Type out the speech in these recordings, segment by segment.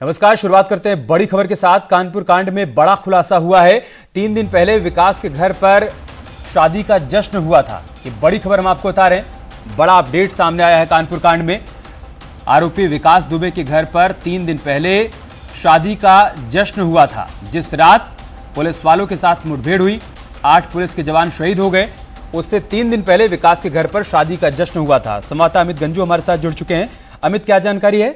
नमस्कार। शुरुआत करते हैं बड़ी खबर के साथ। कानपुर कांड में बड़ा खुलासा हुआ है। 3 दिन पहले विकास के घर पर शादी का जश्न हुआ था। ये बड़ी खबर हम आपको बता रहे हैं। बड़ा अपडेट सामने आया है कानपुर कांड में। आरोपी विकास दुबे के घर पर 3 दिन पहले शादी का जश्न हुआ था। जिस रात पुलिस वालों के साथ मुठभेड़ हुई, 8 पुलिस के जवान शहीद हो गए, उससे 3 दिन पहले विकास के घर पर शादी का जश्न हुआ था। संवाददाता अमित गंजू हमारे साथ जुड़ चुके हैं। अमित, क्या जानकारी है?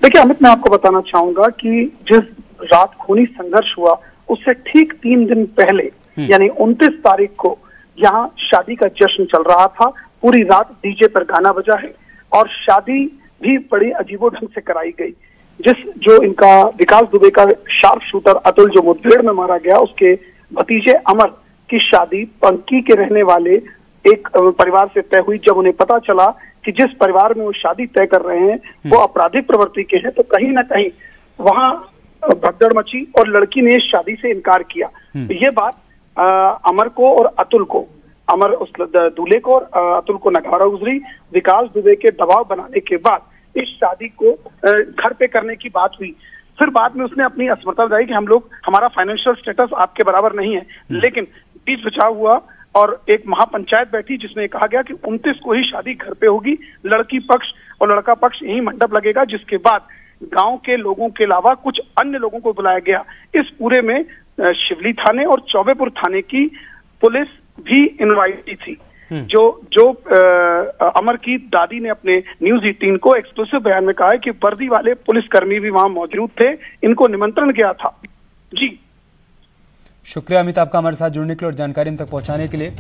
देखिए अमित, मैं आपको बताना चाहूंगा कि जिस रात खूनी संघर्ष हुआ उससे ठीक 3 दिन पहले यानी 29 तारीख को यहाँ शादी का जश्न चल रहा था। पूरी रात डीजे पर गाना बजा है और शादी भी बड़ी अजीबो ढंग से कराई गई। जो इनका विकास दुबे का शार्प शूटर अतुल जो मुठभेड़ में मारा गया, उसके भतीजे अमर की शादी पंकी के रहने वाले एक परिवार से तय हुई। जब उन्हें पता चला कि जिस परिवार में वो शादी तय कर रहे हैं वो आपराधिक प्रवृत्ति के हैं, तो कहीं ना कहीं वहां भगदड़ मची और लड़की ने शादी से इनकार किया। ये बात अमर को और अतुल को, अमर उस दूल्हे को और अतुल को नकारा गुजरी। विकास दुबे के दबाव बनाने के बाद इस शादी को घर पे करने की बात हुई। फिर बाद में उसने अपनी असमर्थता बताई कि हमारा फाइनेंशियल स्टेटस आपके बराबर नहीं है, लेकिन बीच बचाव हुआ और एक महापंचायत बैठी जिसमें कहा गया कि 29 को ही शादी घर पे होगी। लड़की पक्ष और लड़का पक्ष यही मंडप लगेगा, जिसके बाद गांव के लोगों के अलावा कुछ अन्य लोगों को बुलाया गया। इस पूरे में शिवली थाने और चौबेपुर थाने की पुलिस भी इनवाइट थी। जो अमर की दादी ने अपने न्यूज 18 को एक्सक्लूसिव बयान में कहा है कि वर्दी वाले पुलिसकर्मी भी वहां मौजूद थे, इनको निमंत्रण गया था। जी शुक्रिया अमित, आपका हमारे साथ जुड़ने के लिए और जानकारी हम तक पहुंचाने के लिए।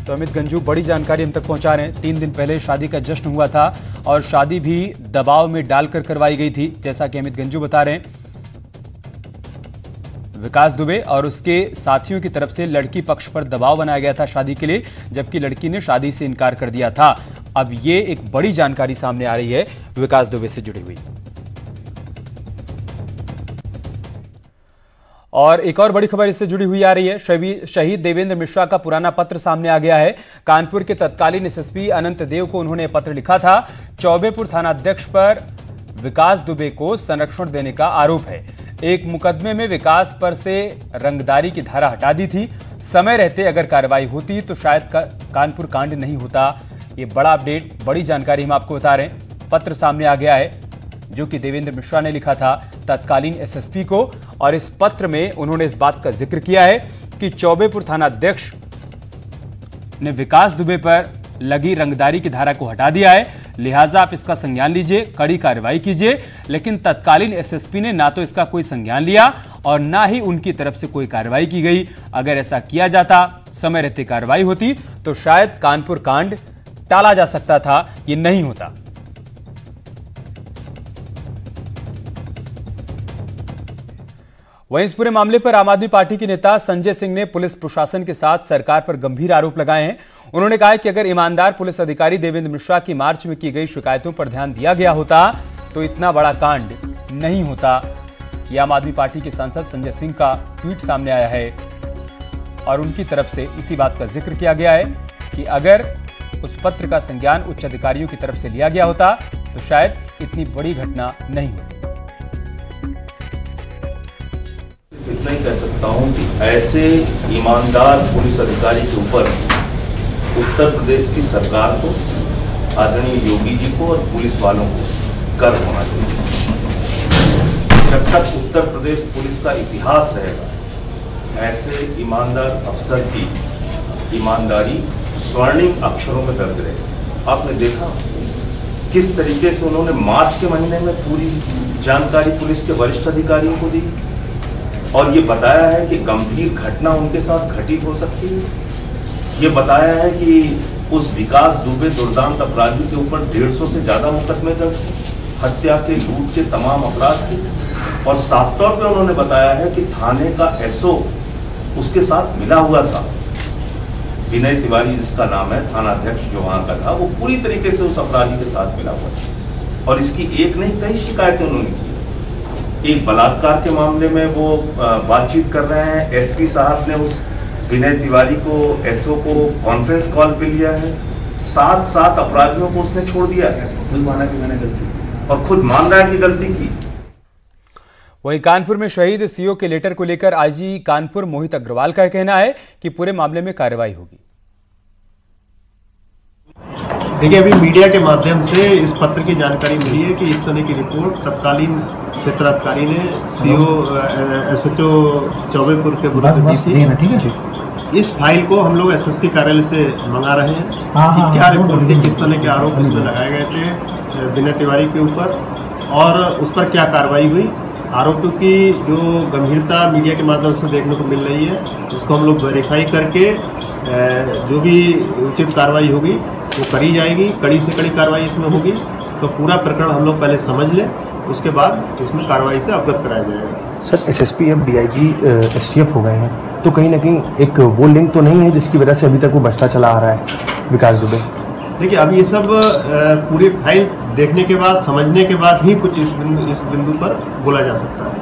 तो अमित गंजू बड़ी जानकारी हम तक पहुंचा रहे हैं। 3 दिन पहले शादी का जश्न हुआ था और शादी भी दबाव में डालकर करवाई गई थी, जैसा कि अमित गंजू बता रहे हैं। विकास दुबे और उसके साथियों की तरफ से लड़की पक्ष पर दबाव बनाया गया था शादी के लिए, जबकि लड़की ने शादी से इनकार कर दिया था। अब ये एक बड़ी जानकारी सामने आ रही है विकास दुबे से जुड़ी हुई। और एक और बड़ी खबर इससे जुड़ी हुई आ रही है। शहीद देवेंद्र मिश्रा का पुराना पत्र सामने आ गया है। कानपुर के तत्कालीन एसएसपी अनंत देव को उन्होंने पत्र लिखा था। चौबेपुर थानाध्यक्ष पर विकास दुबे को संरक्षण देने का आरोप है। एक मुकदमे में विकास पर से रंगदारी की धारा हटा दी थी। समय रहते अगर कार्रवाई होती तो शायद कानपुर कांड नहीं होता। ये बड़ा अपडेट, बड़ी जानकारी हम आपको बता रहे हैं। पत्र सामने आ गया है जो कि देवेंद्र मिश्रा ने लिखा था तत्कालीन एसएसपी को, और इस पत्र में उन्होंने इस बात का जिक्र किया है कि चौबेपुर थानाध्यक्ष ने विकास दुबे पर लगी रंगदारी की धारा को हटा दिया है, लिहाजा आप इसका संज्ञान लीजिए, कड़ी कार्रवाई कीजिए। लेकिन तत्कालीन एसएसपी ने ना तो इसका कोई संज्ञान लिया और ना ही उनकी तरफ से कोई कार्रवाई की गई। अगर ऐसा किया जाता, समय रहते कार्रवाई होती, तो शायद कानपुर कांड टाला जा सकता था, ये नहीं होता। वहीं इस पूरे मामले पर आम आदमी पार्टी के नेता संजय सिंह ने पुलिस प्रशासन के साथ सरकार पर गंभीर आरोप लगाए हैं। उन्होंने कहा कि अगर ईमानदार पुलिस अधिकारी देवेंद्र मिश्रा की मार्च में की गई शिकायतों पर ध्यान दिया गया होता तो इतना बड़ा कांड नहीं होता। यह आम आदमी पार्टी के सांसद संजय सिंह का ट्वीट सामने आया है और उनकी तरफ से इसी बात का जिक्र किया गया है कि अगर उस पत्र का संज्ञान उच्च अधिकारियों की तरफ से लिया गया होता तो शायद इतनी बड़ी घटना नहीं होती। इतना ही कह सकता हूं कि ऐसे ईमानदार पुलिस अधिकारी के ऊपर उत्तर प्रदेश की सरकार को, आदरणीय योगी जी को और पुलिस वालों को गर्व होना चाहिए। जब तक उत्तर प्रदेश पुलिस का इतिहास रहेगा, ऐसे ईमानदार अफसर की ईमानदारी स्वर्णिम अक्षरों में दर्ज रहेगी। आपने देखा किस तरीके से उन्होंने मार्च के महीने में पूरी जानकारी पुलिस के वरिष्ठ अधिकारियों को दी और ये बताया है कि गंभीर घटना उनके साथ घटित हो सकती है। ये बताया है कि उस विकास दुबे दुर्दांत अपराधी के ऊपर 150 से ज्यादा मुकदमे दर्ज थे, हत्या के, लूट के तमाम अपराध थे, और साफ तौर पे उन्होंने बताया है कि थाने का एसओ उसके साथ मिला हुआ था। विनय तिवारी जिसका नाम है, थानाध्यक्ष जो वहां का था, वो पूरी तरीके से उस अपराधी के साथ मिला हुआ था और इसकी एक नहीं कई शिकायतें उन्होंने की। एक बलात्कार के मामले में वो बातचीत कर रहे हैं, एसपी साहब ने उस विनय तिवारी को, एसओ को कॉन्फ्रेंस कॉल पे लिया है, 7 अपराधियों को उसने छोड़ दिया है। खुद माना कि मैंने गलती और खुद मान रहा है कि गलती की। वहीं कानपुर में शहीद सीओ के लेटर को लेकर आईजी कानपुर मोहित अग्रवाल का कहना है कि पूरे मामले में कार्रवाई होगी। देखिए, अभी मीडिया के माध्यम से इस पत्र की जानकारी मिली है कि इस तरह की रिपोर्ट तत्कालीन क्षेत्राधिकारी ने सीओ एसएचओ चौबेपुर के विरुद्ध दी थी। इस फाइल को हम लोग एसएसपी कार्यालय से मंगा रहे हैं कि क्या रिपोर्ट थी, किस तरह के आरोप उसमें लगाए गए थे विनय तिवारी के ऊपर और उस पर क्या कार्रवाई हुई। आरोपों की जो गंभीरता मीडिया के माध्यम से देखने को मिल रही है, उसको हम लोग वेरीफाई करके जो भी उचित कार्रवाई होगी वो करी जाएगी। कड़ी से कड़ी कार्रवाई इसमें होगी। तो पूरा प्रकरण हम लोग पहले समझ लें, उसके बाद इसमें कार्रवाई से अवगत कराया जाएगा। सर, एसएसपी अब डीआईजी एसटीएफ हो गए हैं, तो कहीं ना कहीं एक वो लिंक तो नहीं है जिसकी वजह से अभी तक वो बचता चला आ रहा है विकास दुबे? देखिए, अब ये सब पूरी फाइल देखने के बाद, समझने के बाद ही कुछ इस बिंदु पर बोला जा सकता है।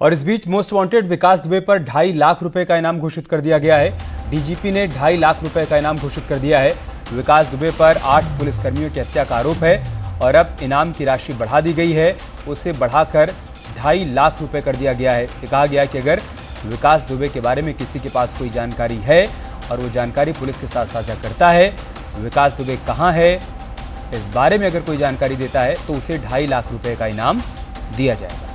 और इस बीच मोस्ट वांटेड विकास दुबे पर 2.5 लाख रुपए का इनाम घोषित कर दिया गया है। डीजीपी ने 2.5 लाख रुपए का इनाम घोषित कर दिया है। विकास दुबे पर 8 पुलिसकर्मियों की हत्या का आरोप है और अब इनाम की राशि बढ़ा दी गई है, उसे बढ़ाकर 2.5 लाख रुपए कर दिया गया है। कहा गया कि अगर विकास दुबे के बारे में किसी के पास कोई जानकारी है और वो जानकारी पुलिस के साथ साझा करता है, विकास दुबे कहाँ है, इस बारे में अगर कोई जानकारी देता है तो उसे 2.5 लाख रुपए का इनाम दिया जाएगा।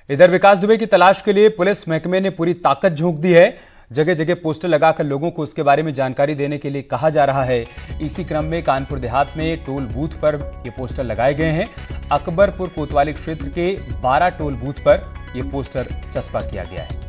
इधर विकास दुबे की तलाश के लिए पुलिस महकमे ने पूरी ताकत झोंक दी है। जगह जगह पोस्टर लगाकर लोगों को उसके बारे में जानकारी देने के लिए कहा जा रहा है। इसी क्रम में कानपुर देहात में टोल बूथ पर ये पोस्टर लगाए गए हैं। अकबरपुर कोतवाली क्षेत्र के 12 टोल बूथ पर यह पोस्टर चस्पा किया गया है।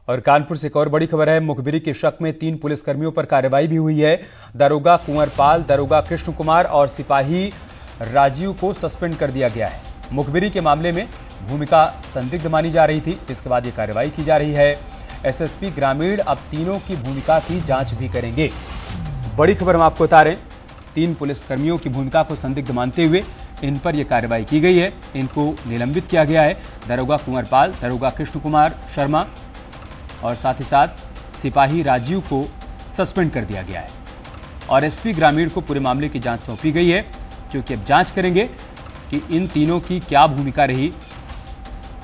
और कानपुर से एक और बड़ी खबर है। मुखबिरी के शक में 3 पुलिसकर्मियों पर कार्रवाई भी हुई है। दरोगा कुंवर पाल, दरोगा कृष्ण कुमार और सिपाही राजीव को सस्पेंड कर दिया गया है। मुखबिरी के मामले में भूमिका संदिग्ध मानी जा रही थी, इसके बाद ये कार्रवाई की जा रही है। एसएसपी ग्रामीण अब तीनों की भूमिका की जांच भी करेंगे। बड़ी खबर हम आपको बता रहे हैं, 3 पुलिसकर्मियों की भूमिका को संदिग्ध मानते हुए इन पर यह कार्रवाई की गई है। इनको निलंबित किया गया है। दरोगा कुंवर पाल, दरोगा कृष्ण कुमार शर्मा और साथ ही साथ सिपाही राजीव को सस्पेंड कर दिया गया है। और एसपी ग्रामीण को पूरे मामले की जांच सौंपी गई है, क्योंकि अब जांच करेंगे कि इन तीनों की क्या भूमिका रही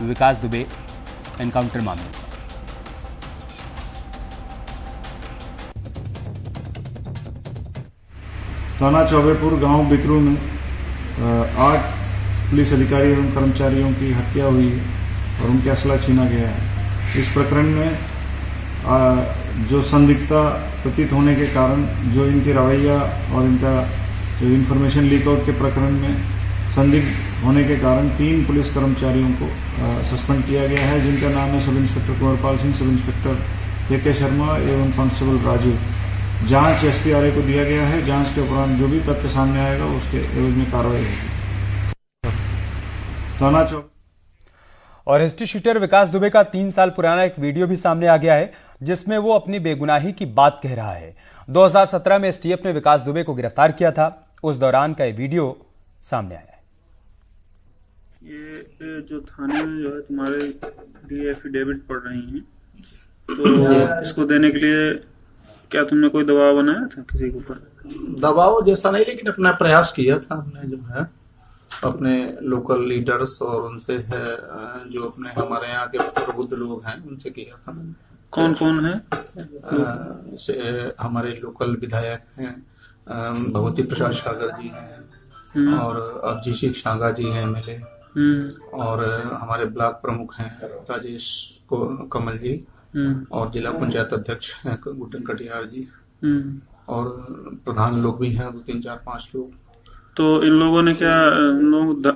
विकास दुबे एनकाउंटर मामले में। थाना चौबेपुर गांव बिकरू में 8 पुलिस अधिकारी एवं कर्मचारियों की हत्या हुई और उनके असला छीना गया है। इस प्रकरण में जो संदिग्धता प्रतीत होने के कारण जो इनकी रवैया और इनका जो इन्फॉर्मेशन लीक आउट के प्रकरण में संदिग्ध होने के कारण 3 पुलिस कर्मचारियों को सस्पेंड किया गया है, जिनका नाम है sub inspector Kunwarpal Singh, sub inspector के शर्मा एवं कांस्टेबल राजू। जांच एसपीआरए को दिया गया है। जांच के उपरांत जो भी तथ्य सामने आएगा उसके एवज में कार्रवाई होगी। थाना चौक और हिस्ट्री शीटर विकास दुबे का 3 साल पुराना एक वीडियो भी सामने आ गया है, जिसमें वो अपनी बेगुनाही की बात कह रहा है। 2017 में एसटीएफ ने विकास दुबे को गिरफ्तार किया था। उस दौरान का ये वीडियो सामने आया है। ये जो थाने में जो है तुम्हारे लिए एफिडेविट पढ़ रही हैं, तो इसको देने के लिए क्या तुमने कोई दबाव बनाया था किसी के ऊपर? दबाव जैसा नहीं, लेकिन अपना प्रयास किया था हमने, जो है अपने लोकल लीडर्स और उनसे है जो अपने हमारे यहाँ के प्रबुद्ध लोग हैं उनसे किया था। कौन कौन है? हमारे लोकल विधायक हैं, भगवती प्रसाद सागर जी हैं और अभिजीत शांगा जी हैं एमएलए, और हमारे ब्लॉक प्रमुख हैं राजेश कमल जी और जिला पंचायत अध्यक्ष हैं गुड्डन कटियार जी, और प्रधान लोग भी हैं 2, 3, 4, 5 लोग। तो इन लोगों ने क्या लोग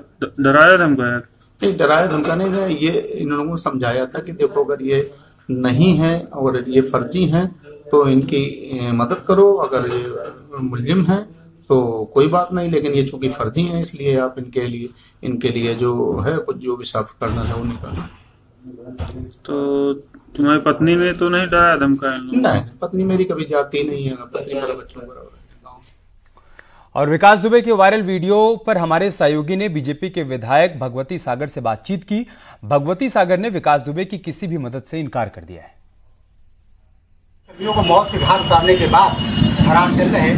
डराया धमकाया? नहीं, डराया धमकाने ने ये इन लोगों को समझाया था कि देखो अगर ये नहीं है और ये फर्जी हैं तो इनकी मदद करो, अगर ये मुलजिम हैं तो कोई बात नहीं, लेकिन ये चूंकि फर्जी हैं इसलिए आप इनके लिए जो है कुछ जो भी साफ करना है वो निकालना। तो तुम्हारी पत्नी ने तो नहीं डराया धमकाया? नहीं, पत्नी मेरी कभी जाती नहीं है, पत्नी मेरे बच्चों बराबर। और विकास दुबे के वायरल वीडियो पर हमारे सहयोगी ने बीजेपी के विधायक भगवती सागर से बातचीत की। भगवती सागर ने विकास दुबे की किसी भी मदद से इनकार कर दिया है। कर्मियों को मौत के घाट उतारने के बाद फरार चल रहे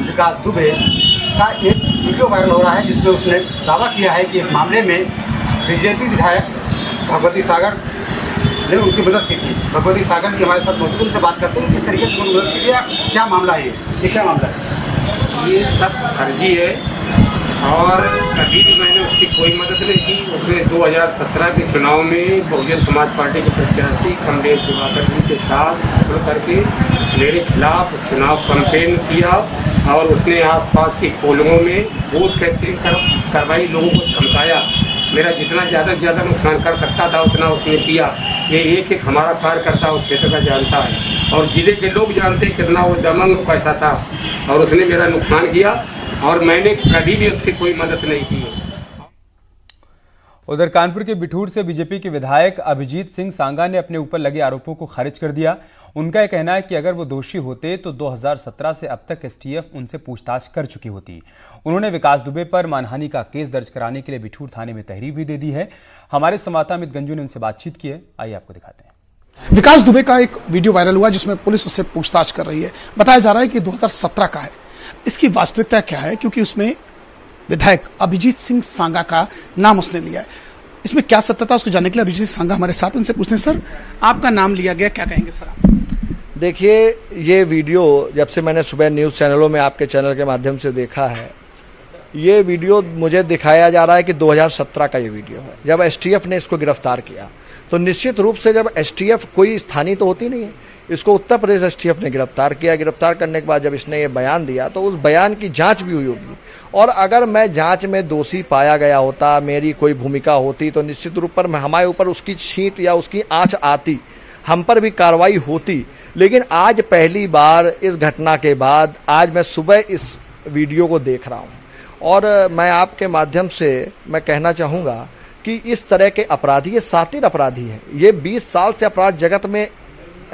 विकास दुबे का एक वीडियो वायरल हो रहा है, जिसमें उसने दावा किया है कि एक मामले में बीजेपी विधायक भगवती सागर ने उनकी मदद की थी। भगवती सागर की हमारे साथ मौजूद, उनसे बात करते हैं किस तरीके से उन्होंने मदद की है, क्या मामला है ये क्या मामला है? ये सब फर्जी है और कभी भी मैंने उसकी कोई मदद नहीं की। उसने 2017 के चुनाव में बहुजन समाज पार्टी के प्रत्याशी कमलेश दिवाकर जी के साथ जुड़ करके मेरे खिलाफ चुनाव कैंपेन किया और उसने आसपास की पोलिंगों में बूथ कैप्चरिंग करवाई, लोगों को धमकाया। मेरा जितना ज़्यादा से ज़्यादा नुकसान कर सकता था उतना उसने किया। ये एक हमारा कार्यकर्ता उस क्षेत्र का जानता है और जिले के लोग जानते हैं कितना वो दमंग पैसा था और उसने मेरा नुकसान किया और मैंने कभी भी उसकी कोई मदद नहीं की। उधर कानपुर के बिठूर से बीजेपी के विधायक अभिजीत सिंह सांगा ने अपने ऊपर लगे आरोपों को खारिज कर दिया। उनका यह कहना है कि अगर वो दोषी होते तो 2017 से अब तक एसटीएफ उनसे पूछताछ कर चुकी होती। उन्होंने विकास दुबे पर मानहानि का केस दर्ज कराने के लिए बिठूर थाने में तहरीर भी दे दी है। हमारे संवाददाता अमित गंजू ने उनसे बातचीत की है, आइए आपको दिखाते हैं। विकास दुबे का एक वीडियो वायरल हुआ जिसमें पुलिस उससे पूछताछ कर रही है। बताया जा रहा है कि 2017 का है। इसकी वास्तविकता क्या है, क्योंकि उसमें विधायक अभिजीत सिंह सांगा का नाम उसने लिया है। इसमें क्या सत्य था उसको जानने के लिए अभिजीत सांगा हमारे साथ, उनसे पूछते हैं। सर, आपका नाम लिया गया, क्या कहेंगे सर आप? देखिए, ये वीडियो जब से मैंने सुबह न्यूज़ चैनलों में आपके चैनल के माध्यम से देखा है, ये वीडियो मुझे दिखाया जा रहा है कि 2017 का ये वीडियो है, जब एसटीएफ ने इसको गिरफ्तार किया। तो निश्चित रूप से जब एसटीएफ कोई स्थानीय तो होती नहीं है, इसको उत्तर प्रदेश एसटीएफ ने गिरफ्तार किया। गिरफ्तार करने के बाद जब इसने ये बयान दिया तो उस बयान की जांच भी हुई होगी और अगर मैं जांच में दोषी पाया गया होता, मेरी कोई भूमिका होती, तो निश्चित रूप पर हमारे ऊपर उसकी छींट या उसकी आंच आती, हम पर भी कार्रवाई होती। लेकिन आज पहली बार इस घटना के बाद आज मैं सुबह इस वीडियो को देख रहा हूँ और मैं आपके माध्यम से मैं कहना चाहूँगा कि इस तरह के अपराधी, ये सातिर अपराधी हैं। ये 20 साल से अपराध जगत में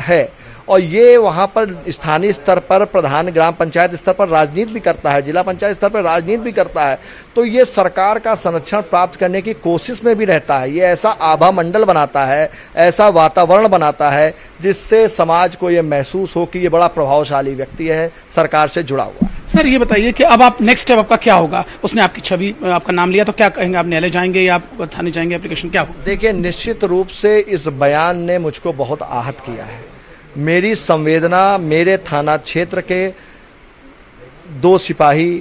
है और ये वहाँ पर स्थानीय स्तर पर, प्रधान ग्राम पंचायत स्तर पर राजनीति भी करता है, जिला पंचायत स्तर पर राजनीति भी करता है। तो ये सरकार का संरक्षण प्राप्त करने की कोशिश में भी रहता है। ये ऐसा आभा मंडल बनाता है, ऐसा वातावरण बनाता है जिससे समाज को ये महसूस हो कि ये बड़ा प्रभावशाली व्यक्ति है, सरकार से जुड़ा हुआ है। सर, ये बताइए कि अब आप नेक्स्ट स्टेप आपका क्या होगा? उसने आपकी छवि, आपका नाम लिया, तो क्या कहेंगे? आप न्यायालय जाएंगे या आप थाने जाएंगे? एप्लीकेशन क्या होगा? देखिए, निश्चित रूप से इस बयान ने मुझको बहुत आहत किया है। मेरी संवेदना मेरे थाना क्षेत्र के 2 सिपाही,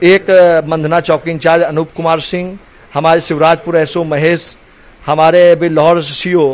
एक मंधना चौकी इंचार्ज अनूप कुमार सिंह, हमारे शिवराजपुर एसओ महेश, हमारे बिल्हौर सीओ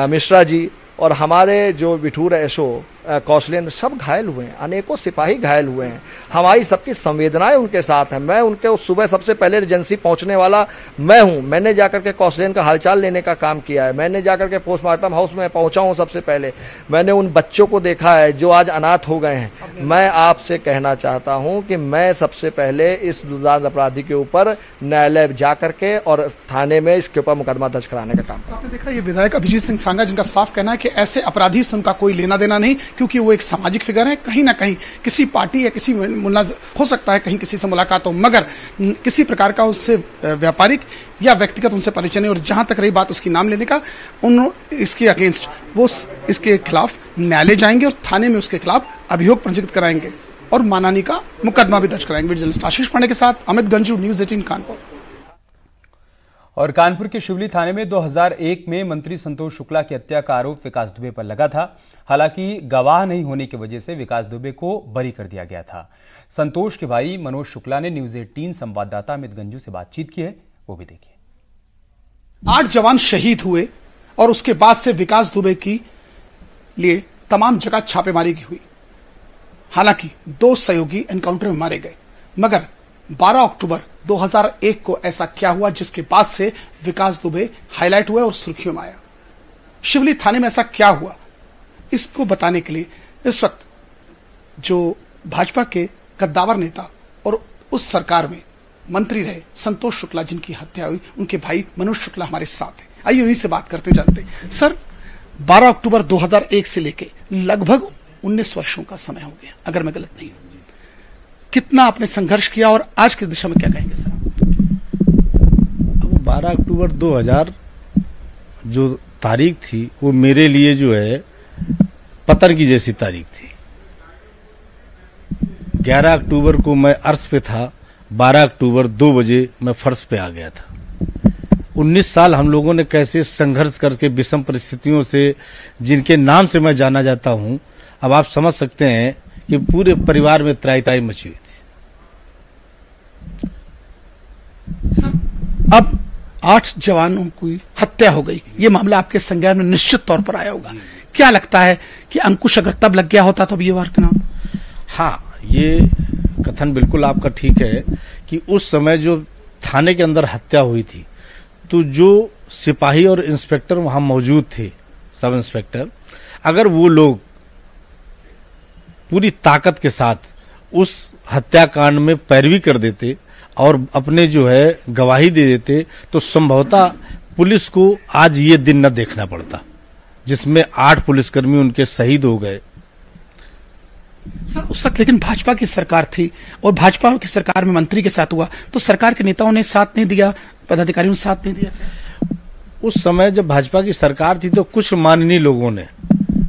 मिश्रा जी और हमारे जो बिठूर एसओ कौशलेंद्र, सब घायल हुए हैं, अनेकों सिपाही घायल हुए हैं। हमारी सबकी संवेदनाएं उनके साथ हैं। मैं उनके सुबह सबसे पहले एजेंसी पहुंचने वाला मैं हूं। मैंने जाकर के कौशलेंद्र का हालचाल लेने का काम किया है। मैंने जाकर के पोस्टमार्टम हाउस में पहुंचा हूं सबसे पहले। मैंने उन बच्चों को देखा है जो आज अनाथ हो गए हैं। मैं आपसे कहना चाहता हूं कि मैं सबसे पहले इस दुर्दांत अपराधी के ऊपर न्यायालय जाकर के और थाने में इसके ऊपर मुकदमा दर्ज कराने का काम। आपने देखा, ये विधायक अभिजीत सिंह सांगा, जिनका साफ कहना है कि ऐसे अपराधी से उनका कोई लेना देना नहीं, क्योंकि वो एक सामाजिक फिगर है। कहीं ना कहीं किसी पार्टी या किसी मुल्ला हो सकता है, कहीं किसी से मुलाकात हो, मगर किसी प्रकार का उससे व्यापारिक या व्यक्तिगत उनसे परिचय नहीं। और जहां तक रही बात उसकी नाम लेने का, इसके अगेंस्ट वो इसके खिलाफ न्यायालय जाएंगे और थाने में उसके खिलाफ अभियोग पंजीकृत कराएंगे और मानहानि का मुकदमा भी दर्ज कराएंगे। जर्नलिस्ट आशीष पांडे के साथ अमित गंजू, न्यूज़ 18 कानपुर। और कानपुर के शिवली थाने में 2001 में मंत्री संतोष शुक्ला की हत्या का आरोप विकास दुबे पर लगा था। हालांकि गवाह नहीं होने की वजह से विकास दुबे को बरी कर दिया गया था। संतोष के भाई मनोज शुक्ला ने न्यूज़ 18 संवाददाता अमित गंजू से बातचीत की है, वो भी देखिए। 8 जवान शहीद हुए और उसके बाद से विकास दुबे की लिए तमाम जगह छापेमारी की हुई। हालांकि 2 सहयोगी एनकाउंटर में मारे गए, मगर 12 अक्टूबर 2001 को ऐसा क्या हुआ जिसके बाद से विकास दुबे हाईलाइट हुआ और सुर्खियों में आया? शिवली थाने में ऐसा क्या हुआ, इसको बताने के लिए इस वक्त जो भाजपा के कद्दावर नेता और उस सरकार में मंत्री रहे संतोष शुक्ला, जिनकी हत्या हुई, उनके भाई मनोज शुक्ला हमारे साथ हैं। आइए उन्हीं से बात करते जानते। सर, 12 अक्टूबर 2001 से लेके लगभग 19 वर्षों का समय हो गया, अगर मैं गलत नहीं हूं। कितना आपने संघर्ष किया और आज की दिशा में क्या कहेंगे सर? 12 अक्टूबर 2000 जो तारीख थी वो मेरे लिए जो है पतन की जैसी तारीख थी। 11 अक्टूबर को मैं अर्श पे था, 12 अक्टूबर 2 बजे मैं फर्श पे आ गया था। 19 साल हम लोगों ने कैसे संघर्ष करके विषम परिस्थितियों से, जिनके नाम से मैं जाना जाता हूं, अब आप समझ सकते हैं कि पूरे परिवार में त्राही मची हुई थी। अब 8 जवानों की हत्या हो गई, ये मामला आपके संज्ञान में निश्चित तौर पर आया होगा। क्या लगता है कि अंकुश अगर तब लग गया होता तो ये वार नाम? हाँ, ये कथन बिल्कुल आपका ठीक है कि उस समय जो थाने के अंदर हत्या हुई थी, तो जो सिपाही और इंस्पेक्टर वहां मौजूद थे, सब इंस्पेक्टर, अगर वो लोग पूरी ताकत के साथ उस हत्याकांड में पैरवी कर देते और अपने जो है गवाही दे देते, तो संभवतः पुलिस को आज ये दिन न देखना पड़ता जिसमें 8 पुलिसकर्मी उनके शहीद हो गए। सर, उस वक्त लेकिन भाजपा की सरकार थी और भाजपा की सरकार में मंत्री के साथ हुआ, तो सरकार के नेताओं ने साथ नहीं दिया, पदाधिकारियों ने साथ नहीं दिया? उस समय जब भाजपा की सरकार थी तो कुछ माननीय लोगों ने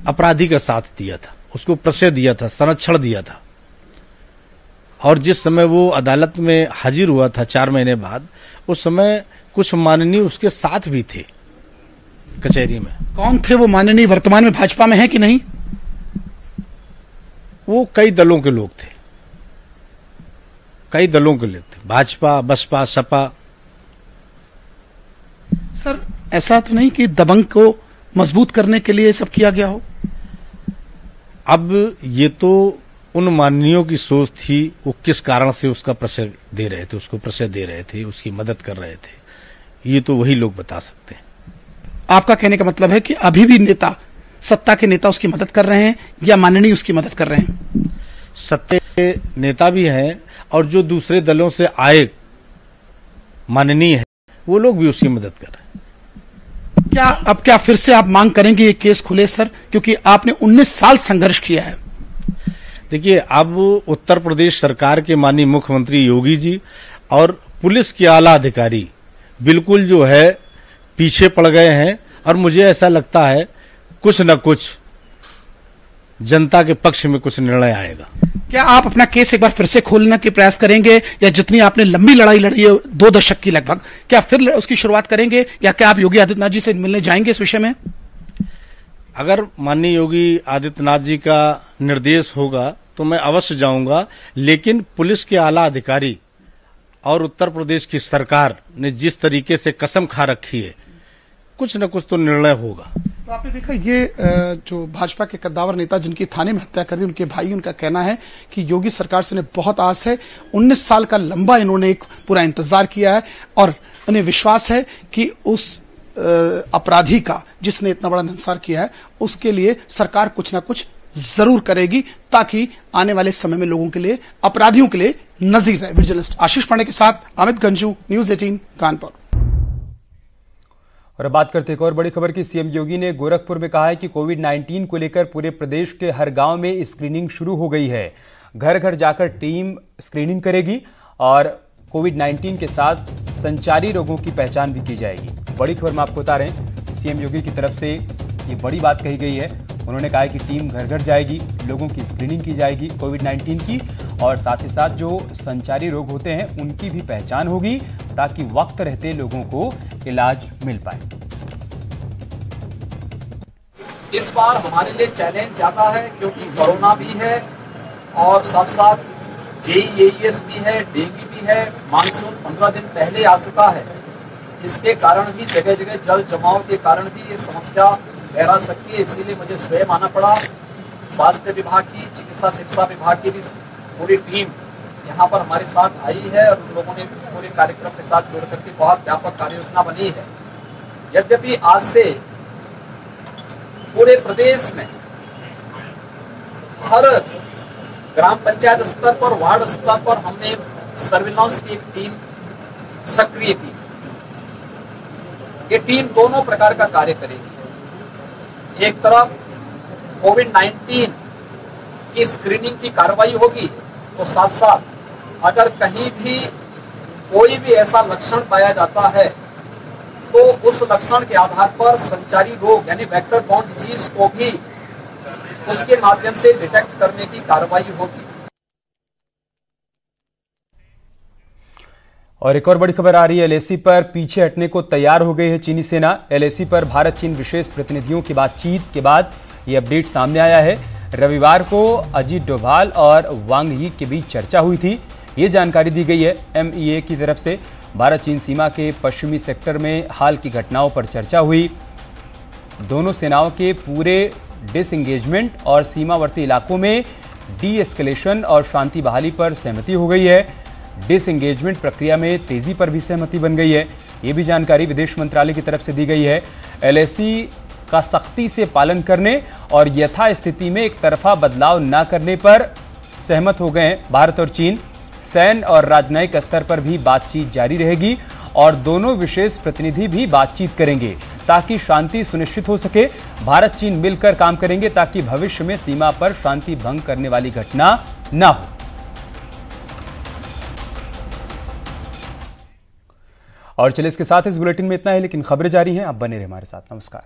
अपराधी का साथ दिया था, उसको प्रश्रय दिया था, संरक्षण दिया था। और जिस समय वो अदालत में हाजिर हुआ था 4 महीने बाद, उस समय कुछ माननीय उसके साथ भी थे कचहरी में। कौन थे वो माननीय? वर्तमान में भाजपा में है कि नहीं? वो कई दलों के लोग थे, कई दलों के लोग थे, भाजपा, बसपा, सपा। सर, ऐसा तो नहीं कि दबंग को मजबूत करने के लिए सब किया गया हो? अब ये तो उन माननीयों की सोच थी, वो किस कारण से उसका प्रश्रय दे रहे थे, उसको प्रश्रय दे रहे थे, उसकी मदद कर रहे थे, ये तो वही लोग बता सकते हैं। आपका कहने का मतलब है कि अभी भी नेता, सत्ता के नेता उसकी मदद कर रहे हैं या माननीय उसकी मदद कर रहे हैं? सत्ता के नेता भी हैं और जो दूसरे दलों से आए माननीय हैं, वो लोग भी उसकी मदद कर रहे हैं। क्या फिर से आप मांग करेंगे ये केस खुले सर, क्योंकि आपने 19 साल संघर्ष किया है? देखिए, अब उत्तर प्रदेश सरकार के माननीय मुख्यमंत्री योगी जी और पुलिस के आला अधिकारी बिल्कुल जो है पीछे पड़ गए हैं और मुझे ऐसा लगता है कुछ न कुछ जनता के पक्ष में कुछ निर्णय आएगा। क्या आप अपना केस एक बार फिर से खोलने के प्रयास करेंगे, या जितनी आपने लंबी लड़ाई लड़ी है 2 दशक की लगभग, क्या फिर उसकी शुरुआत करेंगे, या क्या आप योगी आदित्यनाथ जी से मिलने जाएंगे इस विषय में? अगर माननीय योगी आदित्यनाथ जी का निर्देश होगा तो मैं अवश्य जाऊंगा, लेकिन पुलिस के आला अधिकारी और उत्तर प्रदेश की सरकार ने जिस तरीके से कसम खा रखी है, कुछ न कुछ तो निर्णय होगा। तो आपने देखा ये जो भाजपा के कद्दावर नेता जिनकी थाने में हत्या कर दी, उनके भाई, उनका कहना है कि योगी सरकार से उन्हें बहुत आस है। 19 साल का लंबा इन्होंने एक पूरा इंतजार किया है और उन्हें विश्वास है कि उस अपराधी का, जिसने इतना बड़ा हिंसा किया है, उसके लिए सरकार कुछ ना कुछ जरूर करेगी, ताकि आने वाले समय में लोगों के लिए, अपराधियों के लिए नजीर रहे। जर्नलिस्ट आशीष पांडे के साथ अमित गंजू, न्यूज 18 कानपुर। और अब बात करते हैं एक और बड़ी खबर की। सीएम योगी ने गोरखपुर में कहा है कि कोविड-19 को लेकर पूरे प्रदेश के हर गांव में स्क्रीनिंग शुरू हो गई है। घर घर जाकर टीम स्क्रीनिंग करेगी और कोविड-19 के साथ संचारी रोगों की पहचान भी की जाएगी। बड़ी खबर में आपको बता रहे हैं, सीएम योगी की तरफ से ये बड़ी बात कही गई है। उन्होंने कहा है कि टीम घर घर जाएगी, लोगों की स्क्रीनिंग की जाएगी कोविड-19 की, और साथ ही साथ जो संचारी रोग होते हैं उनकी भी पहचान होगी, ताकि वक्त रहते लोगों को इलाज मिल पाए। इस बार हमारे लिए चैलेंज ज्यादा है, क्योंकि कोरोना भी है और साथ साथ JEAS भी है, डेंगू भी है। मानसून 15 दिन पहले आ चुका है। इसके कारण भी जगह जगह जल जमाव के कारण भी ये समस्या गहरा सकती है। इसीलिए मुझे स्वयं आना पड़ा। स्वास्थ्य विभाग की, चिकित्सा शिक्षा विभाग की भी पूरी टीम यहाँ पर हमारे साथ आई है और उन लोगों ने पूरे कार्यक्रम के साथ जुड़ करके बहुत व्यापक कार्य योजना बनी है। यद्यपि आज से पूरे प्रदेश में हर ग्राम पंचायत स्तर पर, वार्ड स्तर पर हमने सर्विलांस की एक टीम सक्रिय की। ये टीम दोनों प्रकार का कार्य करेगी। एक तरफ कोविड-19 की स्क्रीनिंग की कार्रवाई होगी, तो साथ साथ अगर कहीं भी कोई भी ऐसा लक्षण पाया जाता है तो उस लक्षण के आधार पर संचारी रोग यानी वेक्टर बॉर्न डिजीज को भी उसके माध्यम से डिटेक्ट करने की कार्रवाई होगी। और एक और बड़ी खबर आ रही है, एलएसी पर पीछे हटने को तैयार हो गई है चीनी सेना। एलएसी पर भारत चीन विशेष प्रतिनिधियों की बातचीत के बाद ये अपडेट सामने आया है। रविवार को अजीत डोभाल और वांग यी के बीच चर्चा हुई थी, ये जानकारी दी गई है एमईए की तरफ से। भारत चीन सीमा के पश्चिमी सेक्टर में हाल की घटनाओं पर चर्चा हुई। दोनों सेनाओं के पूरे डिसएंगेजमेंट और सीमावर्ती इलाकों में डी एस्केलेशन और शांति बहाली पर सहमति हो गई है। डिसएंगेजमेंट प्रक्रिया में तेजी पर भी सहमति बन गई है, ये भी जानकारी विदेश मंत्रालय की तरफ से दी गई है। एलएसी का सख्ती से पालन करने और यथास्थिति में एक तरफा बदलाव न करने पर सहमत हो गए हैं भारत और चीन। सैन्य और राजनयिक स्तर पर भी बातचीत जारी रहेगी और दोनों विशेष प्रतिनिधि भी बातचीत करेंगे ताकि शांति सुनिश्चित हो सके। भारत चीन मिलकर काम करेंगे ताकि भविष्य में सीमा पर शांति भंग करने वाली घटना न हो। और चलिए इसके साथ इस बुलेटिन में इतना है, लेकिन खबरें जारी हैं, आप बने रहे हमारे साथ। नमस्कार।